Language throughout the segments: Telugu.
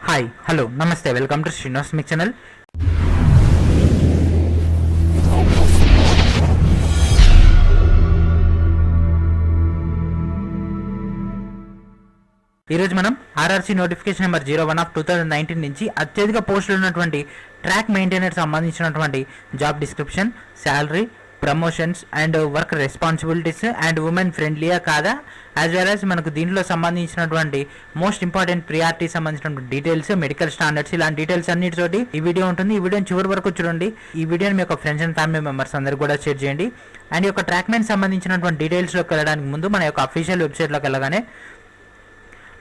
హాయ్ హలో నమస్తే వెల్కమ్ టు శ్రీనివాస్ మిక్ ఛానల్. ఈరోజు మనం ఆర్ఆర్సీ నోటిఫికేషన్ నెంబర్ 01/2019 నుంచి అత్యధిక పోస్టులు ఉన్నటువంటి ట్రాక్ మెయింటైనర్ సంబంధించినటువంటి job description, salary, promotions and work responsibilities and women ఫ్రెండ్లీయా కాదా, యాజ్ వెల్ యాజ్ మనకు దీంట్లో సంబంధించినటువంటి మోస్ట్ ఇంపార్టెంట్ ప్రియారిటీ సంబంధించినటువంటి డీటెయిల్స్, మెడికల్ స్టాండర్డ్స్, ఇలాంటి డీటెయిల్స్ అన్నిటితోటి ఈ వీడియో ఉంటుంది. ఈ వీడియోని చివరి వరకు చూడండి. ఈ వీడియోని మీ యొక్క ఫ్రెండ్స్ అండ్ ఫ్యామిలీ మెంబర్స్ అందరూ కూడా షేర్ చేయండి. అండ్ ఈ యొక్క ట్రాక్ మెయిన్ సంబంధించినటువంటి డీటెయిల్స్లోకి వెళ్ళడానికి ముందు మన యొక్క అఫీషియల్ వెబ్సైట్లోకి వెళ్ళగానే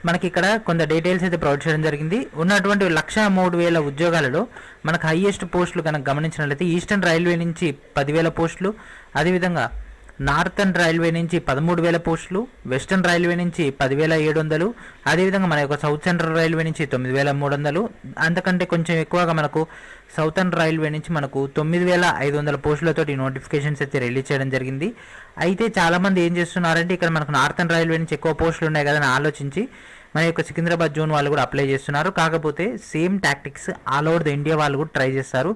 మనకి ఇక్కడ కొంత డీటెయిల్స్ అయితే ప్రొవైడ్ చేయడం జరిగింది. ఉన్నటువంటి 1,03,000 ఉద్యోగాలలో మనకు హైయెస్ట్ పోస్టులు కనుక గమనించినట్లయితే ఈస్టర్న్ రైల్వే నుంచి 10,000 పోస్టులు, అదేవిధంగా నార్థన్ రైల్వే నుంచి 13,000 పోస్టులు, వెస్టర్న్ రైల్వే నుంచి 10,700, అదేవిధంగా మన యొక్క సౌత్ సెంట్రల్ రైల్వే నుంచి 9,300, అంతకంటే కొంచెం ఎక్కువగా మనకు సౌతర్న్ రైల్వే నుంచి మనకు 9,500 పోస్టులతోటి నోటిఫికేషన్స్ అయితే రిలీజ్ చేయడం జరిగింది. అయితే చాలామంది ఏం చేస్తున్నారంటే ఇక్కడ మనకు నార్థన్ రైల్వే నుంచి ఎక్కువ పోస్టులు ఉన్నాయి కదా అని ఆలోచించి మన యొక్క సికింద్రాబాద్ జోన్ వాళ్ళు కూడా అప్లై చేస్తున్నారు. కాకపోతే same tactics all over the India వాళ్ళు కూడా ట్రై చేస్తారు.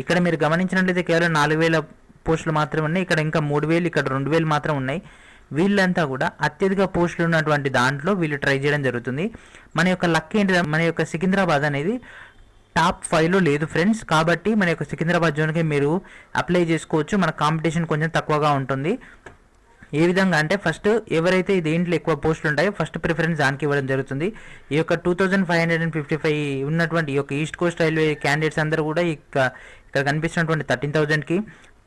ఇక్కడ మీరు గమనించినట్లయితే కేవలం 4,000 పోస్టులు మాత్రమే ఉన్నాయి. ఇక్కడ ఇంకా 3,000, ఇక్కడ 2,000 మాత్రం ఉన్నాయి. వీళ్ళంతా కూడా అత్యధిక పోస్టులు ఉన్నటువంటి దాంట్లో వీళ్ళు ట్రై చేయడం జరుగుతుంది. మన యొక్క లక్ ఏంటి, మన యొక్క సికింద్రాబాద్ అనేది టాప్ 5లో లేదు ఫ్రెండ్స్. కాబట్టి మన యొక్క సికింద్రాబాద్ జోన్కి మీరు అప్లై చేసుకోవచ్చు. మన కాంపిటీషన్ కొంచెం తక్కువగా ఉంటుంది. ఏ విధంగా అంటే ఫస్ట్ ఎవరైతే దేంట్లో ఎక్కువ పోస్టులు ఉంటాయో ఫస్ట్ ప్రిఫరెన్స్ దానికి ఇవ్వడం జరుగుతుంది. ఈ యొక్క 2,555 ఉన్నటువంటి ఈ యొక్క ఈస్ట్ కోస్ట్ రైల్వే క్యాండిడేట్స్ అందరూ కూడా ఇక్కడ కనిపిస్తున్నటువంటి 13,000కి,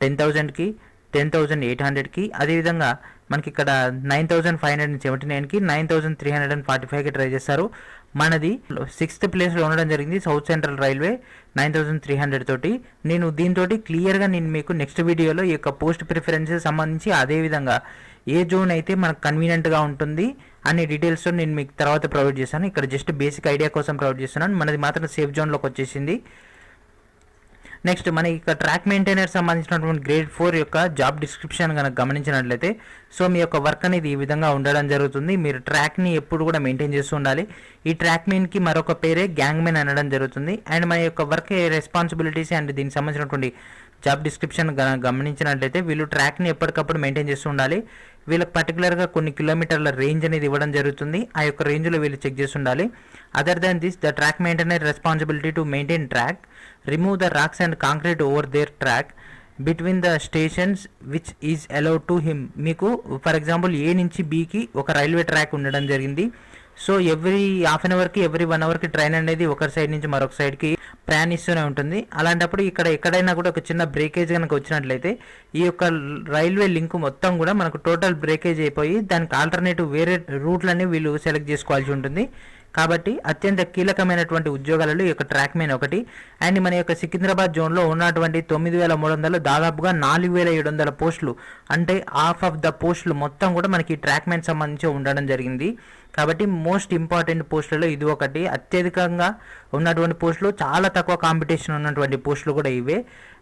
10,000కి, 10,800కి, అదేవిధంగా మనకి ఇక్కడ 9,579కి, 9,345కి ట్రై చేస్తారు. మనది 6th ప్లేస్లో ఉండడం జరిగింది సౌత్ సెంట్రల్ రైల్వే 9,300 తోటి. నేను దీంతో క్లియర్గా నేను మీకు నెక్స్ట్ వీడియోలో ఈ యొక్క పోస్ట్ ప్రిఫరెన్సెస్ సంబంధించి అదేవిధంగా ఏ జోన్ అయితే మనకు కన్వీనియంట్గా ఉంటుంది అనే డీటెయిల్స్తో నేను మీకు తర్వాత ప్రొవైడ్ చేశాను. ఇక్కడ జస్ట్ బేసిక్ ఐడియా కోసం ప్రొవైడ్ చేస్తున్నాను. మనది మాత్రం సేఫ్ జోన్లోకి వచ్చేసింది. నెక్స్ట్ మన ఇక ట్రాక్ మెయింటైనర్ సంబంధించినటువంటి గ్రేడ్ 4 యొక్క జాబ్ డిస్క్రిప్షన్ కనుక గమనించినట్లయితే సో మీ యొక్క వర్క్ అనేది ఈ విధంగా ఉండడం జరుగుతుంది. మీరు ట్రాక్ని ఎప్పుడు కూడా మెయింటైన్ చేస్తూ ఉండాలి. ఈ ట్రాక్ మెయిన్కి మరొక పేరే గ్యాంగ్ మెయిన్ అనడం జరుగుతుంది. అండ్ మన యొక్క వర్క్ రెస్పాన్సిబిలిటీస్ అండ్ దీనికి సంబంధించినటువంటి జాబ్ డిస్క్రిప్షన్ గమనించినట్లయితే వీళ్ళు ట్రాక్ని ఎప్పటికప్పుడు మెయింటైన్ చేస్తూ ఉండాలి. వీళ్ళకి పర్టికులర్గా కొన్ని కిలోమీటర్ల రేంజ్ అనేది ఇవ్వడం జరుగుతుంది. ఆ యొక్క రేంజ్లో వీళ్ళు చెక్ చేసి ఉండాలి. Other than this the track maintainer responsibility to maintain track, remove the rocks and concrete over there track between the stations which is allowed to him. మీకు ఫర్ ఎగ్జాంపుల్ ఏ నుంచి బీకి ఒక రైల్వే ట్రాక్ ఉండడం జరిగింది. సో ఎవ్రీ హాఫ్ అన్ అవర్కి, ఎవ్రీ 1 అవర్కి ట్రైన్ అనేది ఒకరి సైడ్ నుంచి మరొక సైడ్కి ప్రయాణిస్తూనే ఉంటుంది. అలాంటప్పుడు ఇక్కడ ఎక్కడైనా కూడా ఒక చిన్న బ్రేకేజ్ కనుక వచ్చినట్లయితే ఈ యొక్క రైల్వే లింక్ మొత్తం కూడా మనకు టోటల్ బ్రేకేజ్ అయిపోయి దానికి ఆల్టర్నేటివ్ వేరే రూట్లన్నీ వీళ్ళు సెలెక్ట్ చేసుకోవాల్సి ఉంటుంది. కాబట్టి అత్యంత కీలకమైనటువంటి ఉద్యోగాలలో ఈ యొక్క ట్రాక్ మెయిన్ ఒకటి. అండ్ మన యొక్క సికింద్రాబాద్ జోన్లో ఉన్నటువంటి 9,300 దాదాపుగా 4,700 పోస్టులు, అంటే హాఫ్ ఆఫ్ ద పోస్టులు మొత్తం కూడా మనకి ట్రాక్ మెయిన్ సంబంధించి ఉండడం జరిగింది. కాబట్టి మోస్ట్ ఇంపార్టెంట్ పోస్టులలో ఇది ఒకటి. అత్యధికంగా ఉన్నటువంటి పోస్టులు, చాలా తక్కువ కాంపిటీషన్ ఉన్నటువంటి పోస్టులు కూడా ఇవే.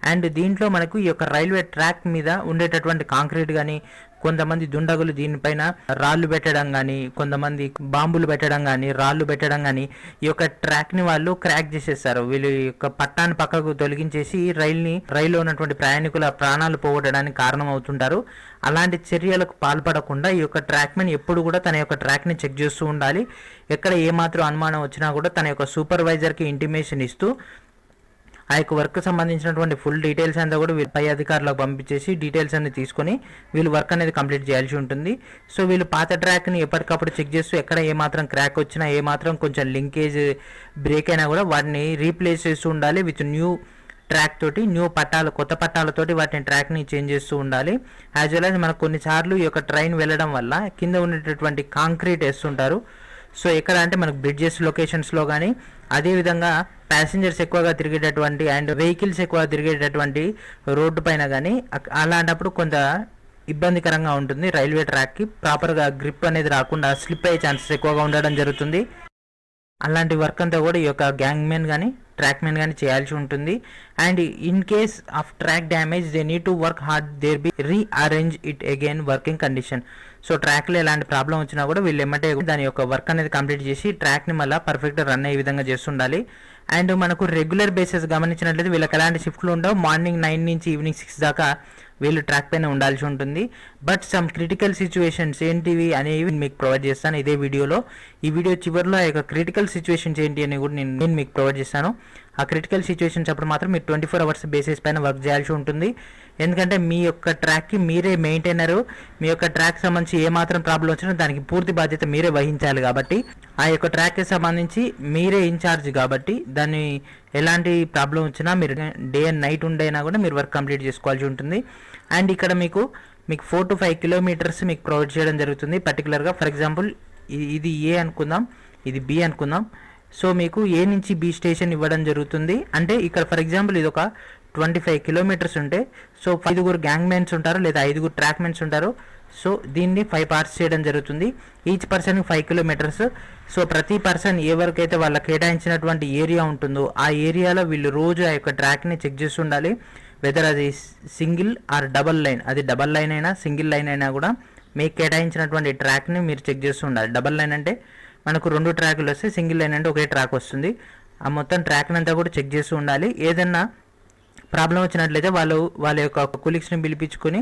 అండ్ దీంట్లో మనకు ఈ యొక్క రైల్వే ట్రాక్ మీద ఉండేటటువంటి కాంక్రీట్ కానీ, కొంతమంది దుండగులు దీనిపైన రాళ్ళు పెట్టడం కానీ, కొంతమంది బాంబులు పెట్టడం కానీ, రాళ్ళు పెట్టడం కానీ ఈ యొక్క ట్రాక్ని వాళ్ళు క్రాక్ చేసేస్తారు. వీళ్ళు యొక్క పట్టాన్ని పక్కకు తొలగించేసి రైల్లో ఉన్నటువంటి ప్రయాణికుల ప్రాణాలు పోగొట్టడానికి కారణం అవుతుంటారు. అలాంటి చర్యలకు పాల్పడకుండా ఈ యొక్క ట్రాక్మెన్ ఎప్పుడు కూడా తన యొక్క ట్రాక్ని చెక్ చేస్తూ ఉండాలి. ఎక్కడ ఏమాత్రం అనుమానం వచ్చినా కూడా తన యొక్క సూపర్వైజర్కి ఇంటిమేషన్ ఇస్తూ ఆ యొక్క వర్క్ సంబంధించినటువంటి ఫుల్ డీటెయిల్స్ అంతా కూడా పై అధికారులకు పంపించేసి డీటెయిల్స్ అన్ని తీసుకొని వీళ్ళు వర్క్ అనేది కంప్లీట్ చేయాల్సి ఉంటుంది. సో వీళ్ళు పాత ట్రాక్ని ఎప్పటికప్పుడు చెక్ చేస్తూ ఎక్కడ ఏమాత్రం క్రాక్ వచ్చినా, ఏమాత్రం కొంచెం లింకేజ్ బ్రేక్ అయినా కూడా వాటిని రీప్లేస్ చేస్తూ ఉండాలి విత్ న్యూ ట్రాక్ తోటి, న్యూ పట్టాలు, కొత్త పట్టాలతోటి వాటిని ట్రాక్ని చేంజ్ చేస్తూ ఉండాలి. యాజ్ వెల్ యాజ్ మనకు కొన్నిసార్లు ఈ యొక్క ట్రైన్ వెళ్ళడం వల్ల కింద ఉండేటటువంటి కాంక్రీట్ వేస్తుంటారు. సో ఎక్కడ అంటే మనకు బ్రిడ్జెస్ లొకేషన్స్లో కానీ, అదేవిధంగా ప్యాసింజర్స్ ఎక్కువగా తిరిగేటటువంటి అండ్ వెహికల్స్ ఎక్కువగా తిరిగేటటువంటి రోడ్డు పైన కానీ అలాంటప్పుడు కొంత ఇబ్బందికరంగా ఉంటుంది. రైల్వే ట్రాక్కి ప్రాపర్గా గ్రిప్ అనేది రాకుండా స్లిప్ అయ్యే ఛాన్సెస్ ఎక్కువగా ఉండడం జరుగుతుంది. అలాంటి వర్క్ అంతా కూడా ఈ యొక్క గ్యాంగ్ మెన్ కానీ, ట్రాక్ మెన్ కానీ చేయాల్సి ఉంటుంది. And in case of track damage they need to work hard there be rearrange it again working condition. So ట్రాక్లో ఎలాంటి ప్రాబ్లం వచ్చినా కూడా వీళ్ళు ఎమ్మటే దాని యొక్క వర్క్ అనేది కంప్లీట్ చేసి ట్రాక్ని మళ్ళీ పర్ఫెక్ట్గా రన్ అయ్యే విధంగా చేస్తుండాలి. అండ్ మనకు రెగ్యులర్ బేసిస్ గమనించినట్లయితే వీళ్ళకి ఎలాంటి షిఫ్ట్లు ఉండవు. మార్నింగ్ 9 నుంచి ఈవినింగ్ 6 దాకా వీళ్ళు ట్రాక్ పైన ఉండాల్సి ఉంటుంది. బట్ సమ్ క్రిటికల్ సిచ్యువేషన్స్ ఏంటివి అనేవి మీకు ప్రొవైడ్ చేస్తాను ఇదే వీడియోలో. ఈ వీడియో చివరిలో ఆ యొక్క క్రిటికల్ సిచ్యువేషన్స్ ఏంటి అని కూడా నేను మీకు ప్రొవైడ్ చేస్తాను. ఆ క్రిటికల్ సిచ్యువేషన్స్ అప్పుడు మాత్రం మీరు 24 అవర్స్ బేసిస్ పైన వర్క్ చేయాల్సి ఉంటుంది. ఎందుకంటే మీ యొక్క ట్రాక్కి మీరే మెయింటైనరు, మీ యొక్క ట్రాక్ సంబంధించి ఏమాత్రం ప్రాబ్లం వచ్చినా దానికి పూర్తి బాధ్యత మీరే వహించాలి. కాబట్టి ఆ యొక్క ట్రాక్కి సంబంధించి మీరే ఇన్ఛార్జ్ కాబట్టి దాన్ని ఎలాంటి ప్రాబ్లం వచ్చినా మీరు డే అండ్ నైట్ ఉండైనా కూడా మీరు వర్క్ కంప్లీట్ చేసుకోవాల్సి ఉంటుంది. అండ్ ఇక్కడ మీకు 4 to 5 కిలోమీటర్స్ మీకు ప్రొవైడ్ చేయడం జరుగుతుంది. పర్టికులర్గా ఫర్ ఎగ్జాంపుల్ ఇది ఏ అనుకుందాం, ఇది బి అనుకుందాం. సో మీకు ఏ నుంచి బి స్టేషన్ ఇవ్వడం జరుగుతుంది. అంటే ఇక్కడ ఫర్ ఎగ్జాంపుల్ ఇది ఒక 25 కిలోమీటర్స్ ఉంటే సో 5 గ్యాంగ్ మెన్స్ ఉంటారు లేదా 5 ట్రాక్ మెన్స్ ఉంటారు. సో దీన్ని 5 పార్ట్స్ చేయడం జరుగుతుంది. ఈచ్ పర్సన్కి 5 కిలోమీటర్స్. సో ప్రతి పర్సన్ ఏ వరకు అయితే వాళ్ళ కేటాయించినటువంటి ఏరియా ఉంటుందో ఆ ఏరియాలో వీళ్ళు రోజు ఆ యొక్క ట్రాక్ని చెక్ చేసి ఉండాలి. వెదర్ అది సింగిల్ ఆర్ డబల్ లైన్, అది డబల్ లైన్ అయినా సింగిల్ లైన్ అయినా కూడా మీకు కేటాయించినటువంటి ట్రాక్ని మీరు చెక్ చేస్తూ ఉండాలి. డబల్ లైన్ అంటే మనకు 2 ట్రాకులు వస్తే, సింగిల్ లైన్ అంటే ఒకే ట్రాక్ వస్తుంది. ఆ మొత్తం ట్రాక్ని అంతా కూడా చెక్ చేస్తూ ఉండాలి. ఏదన్నా ప్రాబ్లం వచ్చినట్లయితే వాళ్ళ యొక్క కొలీగ్స్ని పిలిపించుకొని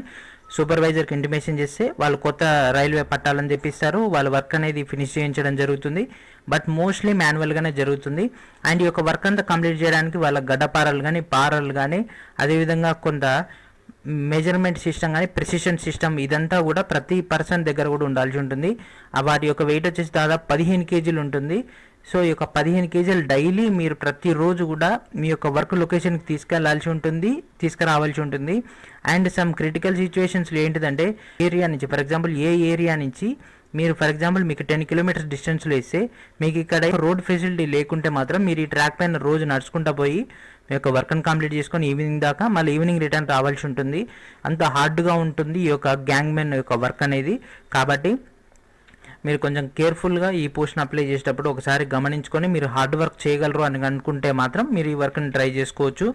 సూపర్వైజర్కి ఇంటిమేషన్ చేస్తే వాళ్ళు కొత్త రైల్వే పట్టాలని చెప్పిస్తారు. వాళ్ళ వర్క్ అనేది ఫినిష్ చేయించడం జరుగుతుంది. బట్ మోస్ట్లీ మాన్యువల్గానే జరుగుతుంది. అండ్ ఈ యొక్క వర్క్ అంతా కంప్లీట్ చేయడానికి వాళ్ళ గడ్డపారలు కానీ పారలు కానీ అదేవిధంగా కొంత మెజర్మెంట్ సిస్టమ్ కానీ ప్రెసిషన్ సిస్టమ్ ఇదంతా కూడా ప్రతి పర్సన్ దగ్గర కూడా ఉండాల్సి ఉంటుంది. వాటి యొక్క వెయిట్ వచ్చేసి దాదాపు 15 కేజీలు ఉంటుంది. సో ఈ యొక్క 15 కేజీలు డైలీ మీరు ప్రతిరోజు కూడా మీ యొక్క వర్క్ లొకేషన్కి తీసుకురావాల్సి ఉంటుంది. అండ్ సమ్ క్రిటికల్ సిచ్యువేషన్స్లో ఏంటిదంటే ఏరియా నుంచి ఫర్ ఎగ్జాంపుల్ ఏ ఏరియా నుంచి మీరు ఫర్ ఎగ్జాంపుల్ మీకు 10 కిలోమీటర్స్ డిస్టెన్స్లో ఇస్తే మీకు ఇక్కడ రోడ్ ఫెసిలిటీ లేకుంటే మాత్రం మీరు ఈ ట్రాక్ పైన రోజు నడుచుకుంటూ పోయి మీ యొక్క వర్క్ని కంప్లీట్ చేసుకొని ఈవినింగ్ దాకా మళ్ళీ ఈవినింగ్ రిటర్న్ రావాల్సి ఉంటుంది. అంత హార్డ్గా ఉంటుంది ఈ యొక్క గ్యాంగ్ మెన్ యొక్క వర్క్ అనేది. కాబట్టి మీరు కొంచెం కేర్ఫుల్గా ఈ పోస్ట్ని అప్లై చేసేటప్పుడు ఒకసారి గమనించుకొని మీరు హార్డ్ వర్క్ చేయగలరు అని అనుకుంటే మాత్రం మీరు ఈ వర్క్ని ట్రై చేసుకోవచ్చు.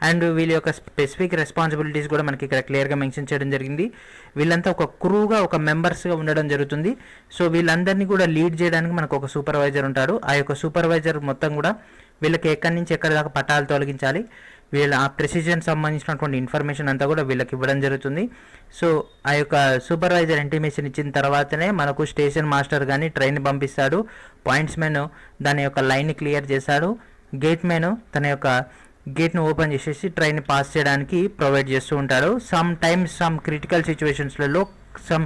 అండ్ వీళ్ళ యొక్క స్పెసిఫిక్ రెస్పాన్సిబిలిటీస్ కూడా మనకి ఇక్కడ క్లియర్గా మెన్షన్ చేయడం జరిగింది. వీళ్ళంతా ఒక క్రూగా ఒక మెంబర్స్గా ఉండడం జరుగుతుంది. సో వీళ్ళందరినీ కూడా లీడ్ చేయడానికి మనకు ఒక సూపర్వైజర్ ఉంటాడు. ఆ యొక్క సూపర్వైజర్ మొత్తం కూడా వీళ్ళకి ఎక్కడి నుంచి ఎక్కడి దాకా పట్టాలు తొలగించాలి, వీళ్ళ ఆ ప్రెసిజన్ సంబంధించినటువంటి ఇన్ఫర్మేషన్ అంతా కూడా వీళ్ళకి ఇవ్వడం జరుగుతుంది. సో ఆ యొక్క సూపర్వైజర్ ఇంటిమేషన్ ఇచ్చిన తర్వాతనే మనకు స్టేషన్ మాస్టర్ కానీ ట్రైన్ పంపిస్తాడు. పాయింట్స్ మెన్ దాని యొక్క లైన్ని క్లియర్ చేస్తాడు. గేట్ మెన్ తన యొక్క గేట్ను ఓపెన్ చేసేసి ట్రైన్ పాస్ చేయడానికి ప్రొవైడ్ చేస్తూ ఉంటాడు. సమ్ క్రిటికల్ సిచ్యువేషన్స్లలో సమ్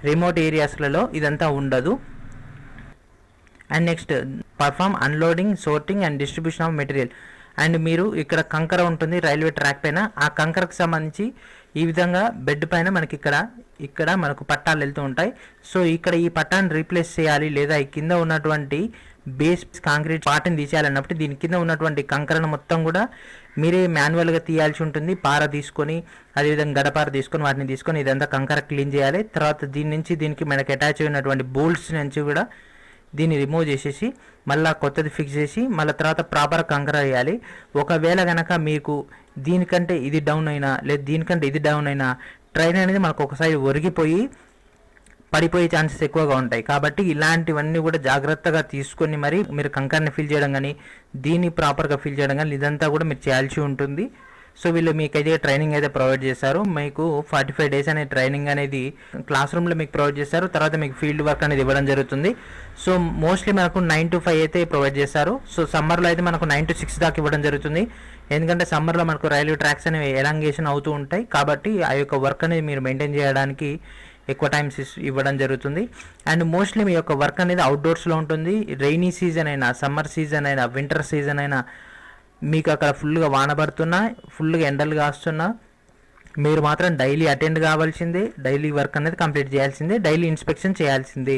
రిమోట్ ఏరియాస్లలో ఇదంతా ఉండదు. And next perform unloading, sorting and distribution of material. And మీరు ఇక్కడ కంకర ఉంటుంది రైల్వే ట్రాక్ పైన. ఆ కంకరకు సంబంధించి ఈ విధంగా బెడ్ పైన మనకి ఇక్కడ మనకు పట్టాలు వెళ్తూ ఉంటాయి. సో ఇక్కడ ఈ పట్టాన్ని రీప్లేస్ చేయాలి లేదా ఈ కింద ఉన్నటువంటి బేస్ కాంక్రీట్ పార్ట్ని తీసేయాలన్నప్పుడు దీని కింద ఉన్నటువంటి కంకరను మొత్తం కూడా మీరే మాన్యువల్గా తీయాల్సి ఉంటుంది. పార తీసుకొని అదేవిధంగా గడపార తీసుకొని వాటిని తీసుకొని ఇదంతా కంకర క్లీన్ చేయాలి. తర్వాత దీనికి మనకి అటాచ్ అయినటువంటి బోల్ట్స్ నుంచి కూడా దీన్ని రిమూవ్ చేసేసి మళ్ళీ కొత్తది ఫిక్స్ చేసి మళ్ళీ తర్వాత ప్రాపర్ కంకర వేయాలి. ఒకవేళ కనుక మీకు దీనికంటే ఇది డౌన్ అయినా లేదా దీనికంటే ఇది డౌన్ అయినా ట్రైన్ అనేది మనకు ఒకసారి ఒరిగిపోయి పడిపోయే ఛాన్సెస్ ఎక్కువగా ఉంటాయి. కాబట్టి ఇలాంటివన్నీ కూడా జాగ్రత్తగా తీసుకొని మరి మీరు కంకర్ని ఫిల్ చేయడం కానీ దీన్ని ప్రాపర్గా ఫిల్ చేయడం కానీ ఇదంతా కూడా మీరు చేయాల్సి ఉంటుంది. సో వీళ్ళు మీకైతే ట్రైనింగ్ అయితే ప్రొవైడ్ చేస్తారు. మీకు 45 days అనే ట్రైనింగ్ అనేది క్లాస్ రూమ్లో మీకు ప్రొవైడ్ చేస్తారు. తర్వాత మీకు ఫీల్డ్ వర్క్ అనేది ఇవ్వడం జరుగుతుంది. సో మోస్ట్లీ మనకు 9 to 5 అయితే ప్రొవైడ్ చేస్తారు. సో సమ్మర్లో అయితే మనకు 9 to 6 దాకా ఇవ్వడం జరుగుతుంది. ఎందుకంటే సమ్మర్లో మనకు రైల్వే ట్రాక్స్ అనేవి ఎలాంగేషన్ అవుతూ ఉంటాయి. కాబట్టి ఆ యొక్క వర్క్ అనేది మీరు మెయింటైన్ చేయడానికి ఎక్కువ టైమ్స్ ఇవ్వడం జరుగుతుంది. అండ్ మోస్ట్లీ మీ యొక్క వర్క్ అనేది అవుట్డోర్స్లో ఉంటుంది. రైనీ సీజన్ అయినా, సమ్మర్ సీజన్ అయినా, వింటర్ సీజన్ అయినా, మీకు అక్కడ ఫుల్గా వాన పడుతున్నా, ఫుల్గా ఎండలు కాస్తున్నా మీరు మాత్రం డైలీ అటెండ్ కావాల్సిందే. డైలీ వర్క్ అనేది కంప్లీట్ చేయాల్సిందే. డైలీ ఇన్స్పెక్షన్ చేయాల్సిందే.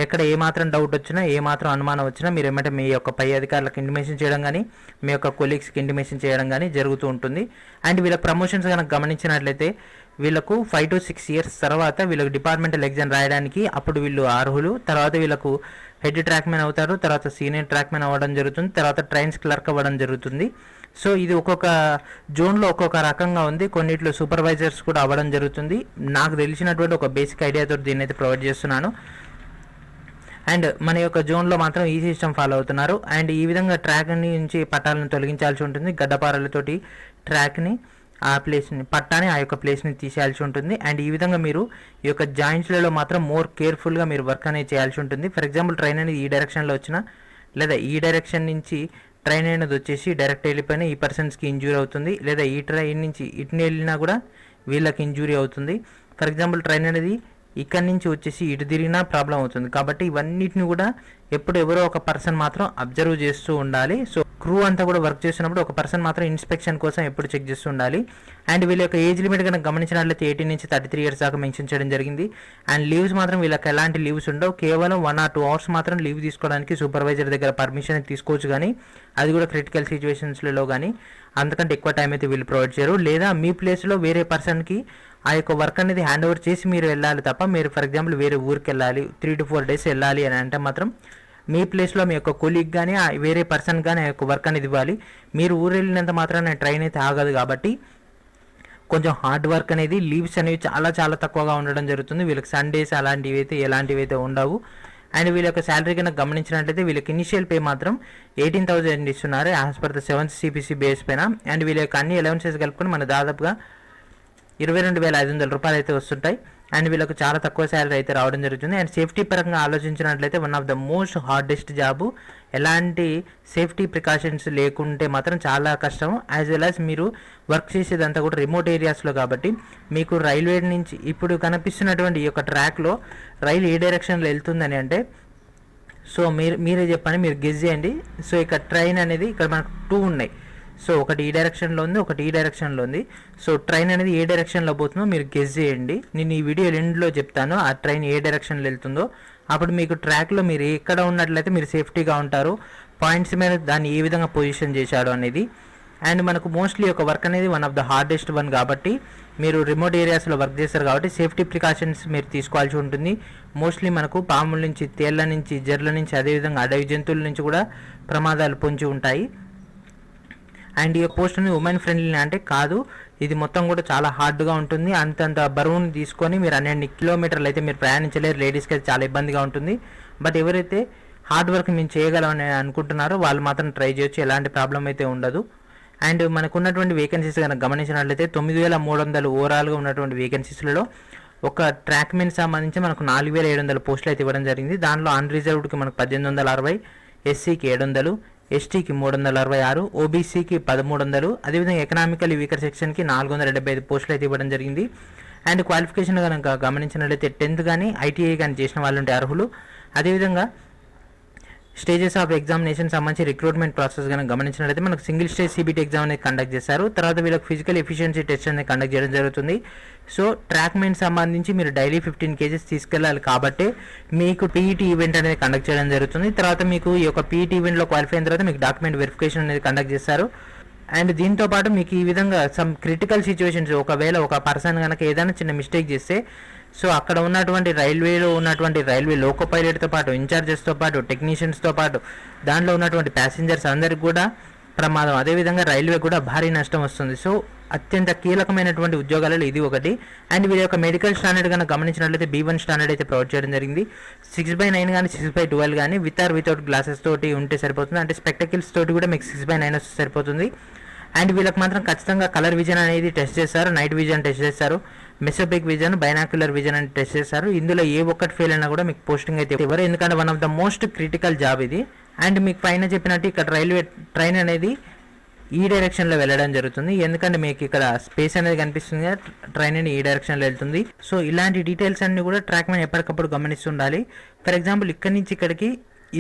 ఎక్కడ ఏమాత్రం డౌట్ వచ్చినా, ఏమాత్రం అనుమానం వచ్చినా మీరు ఏమంటే మీ యొక్క పై అధికారులకు ఇంటిమేషన్ చేయడం కానీ మీ యొక్క కొలీగ్స్కి ఇంటిమేషన్ చేయడం కానీ జరుగుతూ ఉంటుంది. అండ్ వీళ్ళ ప్రమోషన్స్ కనుక గమనించినట్లయితే వీళ్ళకు 5 to 6 years తర్వాత వీళ్ళకు డిపార్ట్మెంటల్ ఎగ్జామ్ రాయడానికి అప్పుడు వీళ్ళు అర్హులు. తర్వాత వీళ్ళకు హెడ్ ట్రాక్ మ్యాన్ అవుతారు, తర్వాత సీనియర్ ట్రాక్ మ్యాన్ అవ్వడం జరుగుతుంది, తర్వాత ట్రైన్స్ క్లర్క్ అవ్వడం జరుగుతుంది. సో ఇది ఒక్కొక్క జోన్లో ఒక్కొక్క రకంగా ఉంది. కొన్నిట్లో సూపర్వైజర్స్ కూడా అవ్వడం జరుగుతుంది. నాకు తెలిసినటువంటి ఒక బేసిక్ ఐడియాతో దీన్ని అయితే ప్రొవైడ్ చేస్తున్నాను. అండ్ మన యొక్క జోన్లో మాత్రం ఈ సిస్టమ్ ఫాలో అవుతున్నారు. అండ్ ఈ విధంగా ట్రాక్ నుంచి పట్టాలను తొలగించాల్సి ఉంటుంది. గడ్డపారలతోటి ట్రాక్ని ఆ ప్లేస్ని పట్టాని ఆ యొక్క ప్లేస్ని తీసేయాల్సి ఉంటుంది. అండ్ ఈ విధంగా మీరు ఈ యొక్క జాయింట్స్లలో మాత్రం మోర్ కేర్ఫుల్గా మీరు వర్క్ అనేది చేయాల్సి ఉంటుంది. ఫర్ ఎగ్జాంపుల్ ట్రైన్ అనేది ఈ డైరెక్షన్లో వచ్చినా లేదా ఈ డైరెక్షన్ నుంచి ట్రైన్ అనేది వచ్చేసి డైరెక్ట్ వెళ్ళిపోయినా ఈ పర్సన్స్కి ఇంజూరీ అవుతుంది, లేదా ఈ ట్రైన్ నుంచి ఇటుని వెళ్ళినా కూడా వీళ్ళకి ఇంజూరీ అవుతుంది. ఫర్ ఎగ్జాంపుల్ ట్రైన్ అనేది ఇక్కడి నుంచి వచ్చేసి ఇటు తిరిగినా ప్రాబ్లం అవుతుంది. కాబట్టి ఇవన్నిటిని కూడా ఎప్పుడు ఎవరో ఒక పర్సన్ మాత్రం అబ్జర్వ్ చేస్తూ ఉండాలి. సో క్రూ అంతా కూడా వర్క్ చేస్తున్నప్పుడు ఒక పర్సన్ మాత్రం ఇన్స్పెక్షన్ కోసం ఎప్పుడు చెక్ చేస్తూ ఉండాలి. అండ్ వీళ్ళ యొక్క ఏజ్ లిమిట్ కనుక గమనించినట్లయితే 18 నుంచి 33 ఇయర్స్ దాకా మెన్షన్ చేయడం జరిగింది. అండ్ లీవ్స్ మాత్రం వీళ్ళకి ఎలాంటి లీవ్స్ ఉండవు. కేవలం 1 or 2 hours మాత్రం లీవ్ తీసుకోవడానికి సూపర్వైజర్ దగ్గర పర్మిషన్ తీసుకోవచ్చు, కానీ అది కూడా క్రిటికల్ సిచ్యువేషన్స్లలో కానీ అంతకంటే ఎక్కువ టైం అయితే వీళ్ళు ప్రొవైడ్ చేయరు. లేదా మీ ప్లేస్లో వేరే పర్సన్కి ఆ యొక్క వర్క్ అనేది హ్యాండ్ ఓవర్ చేసి మీరు వెళ్ళాలి తప్ప, మీరు ఫర్ ఎగ్జాంపుల్ వేరే ఊరికి వెళ్ళాలి 3 to 4 days వెళ్ళాలి అని అంటే మాత్రం మీ ప్లేస్లో మీ యొక్క కొలీగ్ కానీ వేరే పర్సన్ కానీ ఆ యొక్క వర్క్ అనేది ఇవ్వాలి. మీరు ఊరు వెళ్ళినంత మాత్రాన ట్రైన్ అయితే ఆగదు. కాబట్టి కొంచెం హార్డ్ వర్క్ అనేది, లీవ్స్ అనేవి చాలా చాలా తక్కువగా ఉండడం జరుగుతుంది. వీళ్ళకి సండేస్ అలాంటివి అయితే ఎలాంటివి అయితే ఉండవు. అండ్ వీళ్ళ యొక్క శాలరీ కనుక గమనించినట్లయితే వీళ్ళకి ఇనిషియల్ పే మాత్రం 18,000 ఇస్తున్నారు as per the 7th CPC base పైన. అండ్ వీళ్ళ యొక్క అన్ని అలవెన్సెస్ కలుపుకొని మన దాదాపుగా 22,500 రూపాయలు అయితే వస్తుంటాయి. అండ్ వీళ్ళకు చాలా తక్కువ శాలరీ అయితే రావడం జరుగుతుంది. అండ్ సేఫ్టీ పరంగా ఆలోచించినట్లయితే one of the most hardest job. ఎలాంటి సేఫ్టీ ప్రికాషన్స్ లేకుంటే మాత్రం చాలా కష్టం. యాజ్ వెల్ యాజ్ మీరు వర్క్ చేసేదంతా కూడా రిమోట్ ఏరియాస్లో కాబట్టి మీకు రైల్వే నుంచి ఇప్పుడు కనిపిస్తున్నటువంటి ఈ యొక్క ట్రాక్లో రైలు ఏ డైరెక్షన్లో వెళ్తుందని అంటే, సో మీరే చెప్పండి, మీరు గెస్ చేయండి. సో ఇక్కడ ట్రైన్ అనేది ఇక్కడ మనకు 2 ఉన్నాయి. సో ఒకటి ఈ డైరెక్షన్లో ఉంది, ఒకటి ఈ డైరెక్షన్లో ఉంది. సో ట్రైన్ అనేది ఏ డైరెక్షన్లో పోతుందో మీరు గెస్ చేయండి. నేను ఈ వీడియో ఎండ్లో చెప్తాను ఆ ట్రైన్ ఏ డైరెక్షన్లో వెళ్తుందో. అప్పుడు మీకు ట్రాక్లో మీరు ఎక్కడ ఉన్నట్లయితే మీరు సేఫ్టీగా ఉంటారు. పాయింట్స్ మీద దాన్ని ఏ విధంగా పొజిషన్ చేశాడు అనేది. అండ్ మనకు మోస్ట్లీ ఒక వర్క్ అనేది one of the hardest one కాబట్టి మీరు రిమోట్ ఏరియాస్లో వర్క్ చేస్తారు కాబట్టి సేఫ్టీ ప్రికాషన్స్ మీరు తీసుకోవాల్సి ఉంటుంది. మోస్ట్లీ మనకు పాముల నుంచి, తేళ్ల నుంచి, జర్ల నుంచి, అదేవిధంగా అడవి జంతువుల నుంచి కూడా ప్రమాదాలు పొంచి ఉంటాయి. అండ్ ఈ పోస్ట్ అనేది ఉమెన్ ఫ్రెండ్లీ అంటే కాదు, ఇది మొత్తం కూడా చాలా హార్డ్గా ఉంటుంది. అంతంత బరువుని తీసుకొని మీరు అన్ని కిలోమీటర్లు అయితే మీరు ప్రయాణించలేరు. లేడీస్కి అయితే చాలా ఇబ్బందిగా ఉంటుంది. బట్ ఎవరైతే హార్డ్ వర్క్ మేము చేయగలమని అనుకుంటున్నారో వాళ్ళు మాత్రం ట్రై చేయొచ్చు, ఎలాంటి ప్రాబ్లం అయితే ఉండదు. అండ్ మనకు ఉన్నటువంటి వేకెన్సీస్ కనుక గమనించినట్లయితే 9,300 ఓవరాల్గా ఉన్నటువంటి వేకెన్సీస్లలో ఒక ట్రాక్ మెన్ సంబంధించి మనకు 4,700 పోస్టులు అయితే ఇవ్వడం జరిగింది. దానిలో అన్రిజర్వ్డ్కి మనకు 1,860, ఎస్సీకి 700, ఎస్టీకి 366, ఓబీసీకి 1,300, అదేవిధంగా ఎకనామికల్ వీకర్ సెక్షన్కి 475 పోస్టులు అయితే ఇవ్వడం జరిగింది. అండ్ క్వాలిఫికేషన్ కనుక గమనించినట్లయితే 10th కానీ ఐటీఐ కానీ చేసిన వాళ్ళు ఉంటే అర్హులు. అదేవిధంగా స్టేజెస్ ఆఫ్ ఎగ్జామినేషన్ సంబంధించి రిక్రూట్మెంట్ ప్రాసెస్ కనుక గమనించినట్లయితే మనకు సింగిల్ స్టేజ్ సిబిటీ ఎగ్జామ్ అనేది కండక్ట్ చేస్తారు. తర్వాత వీళ్ళకి ఫిజికల్ ఎఫిషియన్సీ టెస్ట్ అనేది కండక్ట్ చేయడం జరుగుతుంది. సో ట్రాక్ మెన్ సంబంధించి మీరు డైలీ 15 kgs తీసుకెళ్ళాలి కాబట్టి మీకు పీఈటీ ఈవెంట్ అనేది కండక్ట్ చేయడం జరుగుతుంది. తర్వాత మీకు ఈ యొక్క పీఈటీ ఈవెంట్లో క్వాలిఫై అయిన తర్వాత మీకు డాక్యుమెంట్ వెరిఫికేషన్ అనేది కండక్ట్ చేస్తారు. అండ్ దీంతో పాటు మీకు ఈ విధంగా సమ్ క్రిటికల్ సిచ్యువేషన్స్, ఒకవేళ ఒక పర్సన్ కనుక ఏదైనా చిన్న మిస్టేక్ చేస్తే సో అక్కడ ఉన్నటువంటి రైల్వేలో ఉన్నటువంటి రైల్వే లోకో పైలట్తో పాటు, ఇన్ఛార్జెస్తో పాటు, టెక్నీషియన్స్తో పాటు దాంట్లో ఉన్నటువంటి ప్యాసింజర్స్ అందరికి కూడా ప్రమాదం. అదేవిధంగా రైల్వే కూడా భారీ నష్టం వస్తుంది. సో అత్యంత కీలకమైనటువంటి ఉద్యోగాలలో ఇది ఒకటి. అండ్ వీరి యొక్క మెడికల్ స్టాండర్డ్ కనుక గమనించినట్లయితే B1 స్టాండర్డ్ అయితే ప్రొవైడ్ చేయడం జరిగింది. 6/9 కానీ 6/12 కానీ విత్ ఆర్ వితౌట్ గ్లాసెస్ తోటి ఉంటే సరిపోతుంది. అంటే స్పెక్టకిల్స్ తోటి కూడా మీకు 6/9 వస్తే సరిపోతుంది. అండ్ వీళ్ళకి మాత్రం ఖచ్చితంగా కలర్ విజన్ అనేది టెస్ట్ చేస్తారు, నైట్ విజన్ టెస్ట్ చేస్తారు, మెసోపిక్ విజన్, బైనాక్యులర్ విజన్ అని టెస్ట్ చేస్తారు. ఇందులో ఏ ఒక్కటి ఫెయిల్ అయినా కూడా మీకు పోస్టింగ్ అయితే ఇవ్వరు, ఎందుకంటే one of the most critical job ఇది. అండ్ మీకు పైన చెప్పినట్టు ఇక్కడ రైల్వే ట్రైన్ అనేది ఈ డైరెక్షన్లో వెళ్ళడం జరుగుతుంది, ఎందుకంటే మీకు ఇక్కడ స్పేస్ అనేది కనిపిస్తుంది, ట్రైన్ అనేది ఈ డైరెక్షన్లో వెళ్తుంది. సో ఇలాంటి డీటెయిల్స్ అన్ని కూడా ట్రాక్ మ్యాన్ ఎప్పటికప్పుడు గమనిస్తుండాలి. ఫర్ ఎగ్జాంపుల్ ఇక్కడ నుంచి ఇక్కడికి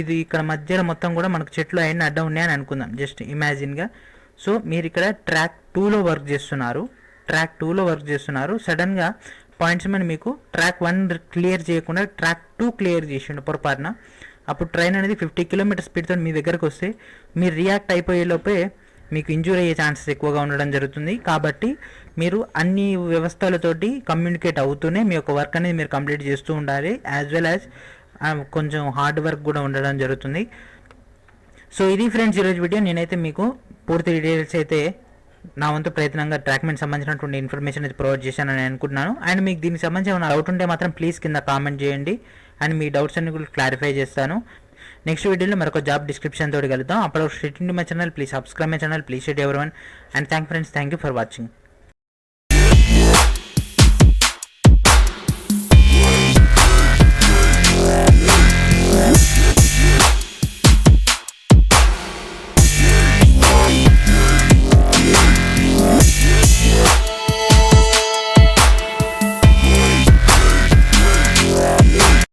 ఇది ఇక్కడ మధ్యలో మొత్తం కూడా మనకు చెట్లు అయినా అడ్డం ఉన్నాయని అనుకుందాం, జస్ట్ ఇమాజిన్గా. సో మీరు ఇక్కడ ట్రాక్ 2లో వర్క్ చేస్తున్నారు, సడన్గా పాయింట్స్ మీద మీకు ట్రాక్ 1 క్లియర్ చేయకుండా ట్రాక్ 2 క్లియర్ చేసిండు పొరపాటున. అప్పుడు ట్రైన్ అనేది 50 km స్పీడ్తో మీ దగ్గరకు వస్తే మీరు రియాక్ట్ అయిపోయేలోపే మీకు ఇంజూరీ అయ్యే ఛాన్సెస్ ఎక్కువగా ఉండడం జరుగుతుంది. కాబట్టి మీరు అన్ని వ్యవస్థలతోటి కమ్యూనికేట్ అవుతూనే మీ యొక్క వర్క్ అనేది మీరు కంప్లీట్ చేస్తూ ఉండాలి. యాజ్ వెల్ యాజ్ కొంచెం హార్డ్ వర్క్ కూడా ఉండడం జరుగుతుంది. సో ఇది ఫ్రెండ్స్ ఈరోజు వీడియో. నేనైతే మీకు పూర్తి డీటెయిల్స్ అయితే నా వంతు ప్రయత్నంగా ట్రాక్మెంట్ సంబంధించినటువంటి ఇన్ఫర్మేషన్ అయితే ప్రొవైడ్ చేశానని అనుకుంటున్నాను. అండ్ మీకు దీనికి సంబంధించి ఏమైనా డౌట్ ఉంటే మాత్రం ప్లీజ్ కింద కామెంట్ చేయండి, అండ్ మీ డౌట్స్ అన్ని కూడా క్లారిఫై చేస్తాను. నెక్స్ట్ వీడియోలో మరొక జాబ్ డిస్క్రిప్షన్ తోటి కలుద్దాం. అప్పుడు state my channel, please subscribe my channel, please share everyone, and thank you for watching.